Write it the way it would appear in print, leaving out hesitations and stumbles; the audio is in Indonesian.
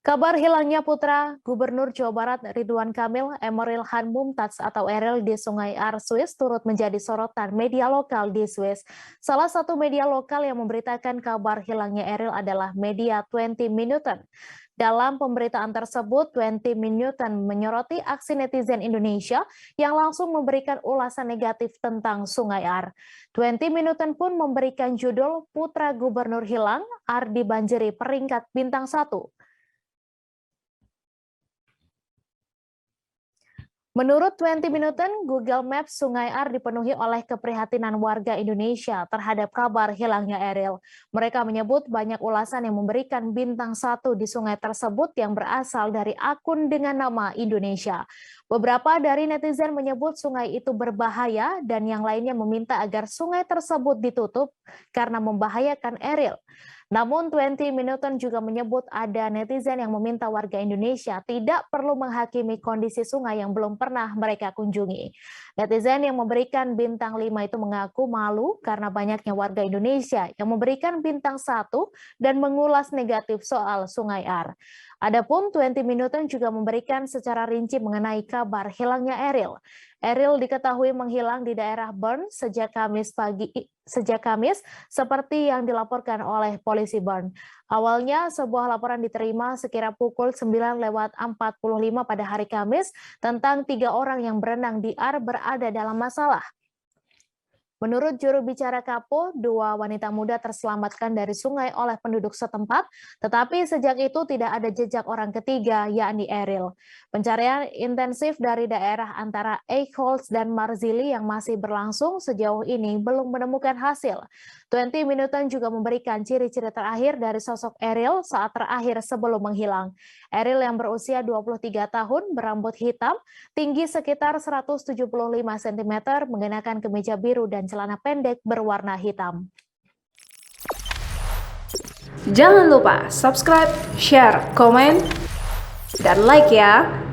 Kabar hilangnya putra Gubernur Jawa Barat Ridwan Kamil, Emeril Han Mumtaz atau Eril di Sungai Ar, Swiss turut menjadi sorotan media lokal di Swiss. Salah satu media lokal yang memberitakan kabar hilangnya Eril adalah media 20 Minuten. Dalam pemberitaan tersebut, 20 Minuten menyoroti aksi netizen Indonesia yang langsung memberikan ulasan negatif tentang Sungai Ar. 20 Minuten pun memberikan judul Putra Gubernur Hilang, Ar dibanjiri peringkat bintang 1. Menurut 20 Minuten, Google Maps Sungai Ar dipenuhi oleh keprihatinan warga Indonesia terhadap kabar hilangnya Eril. Mereka menyebut banyak ulasan yang memberikan bintang 1 di sungai tersebut yang berasal dari akun dengan nama Indonesia. Beberapa dari netizen menyebut sungai itu berbahaya dan yang lainnya meminta agar sungai tersebut ditutup karena membahayakan Eril. Namun 20 Minuten juga menyebut ada netizen yang meminta warga Indonesia tidak perlu menghakimi kondisi sungai yang belum pernah mereka kunjungi. Netizen yang memberikan bintang 5 itu mengaku malu karena banyaknya warga Indonesia yang memberikan bintang 1 dan mengulas negatif soal Sungai Ar. Adapun 20 Minuten juga memberikan secara rinci mengenai kabar hilangnya Eril. Eril diketahui menghilang di daerah Bern sejak Kamis seperti yang dilaporkan oleh polisi Bern. Awalnya sebuah laporan diterima sekira pukul 9:45 pada hari Kamis tentang 3 orang yang berenang di Ar berada dalam masalah. Menurut juru bicara Kapo, 2 wanita muda terselamatkan dari sungai oleh penduduk setempat, tetapi sejak itu tidak ada jejak orang ketiga, yakni Eril. Pencarian intensif dari daerah antara Eichholz dan Marzili yang masih berlangsung sejauh ini belum menemukan hasil. 20 Minuten juga memberikan ciri-ciri terakhir dari sosok Eril saat terakhir sebelum menghilang. Eril yang berusia 23 tahun, berambut hitam, tinggi sekitar 175 cm, mengenakan kemeja biru dan celana pendek berwarna hitam. Jangan lupa subscribe, share, komen, dan like ya!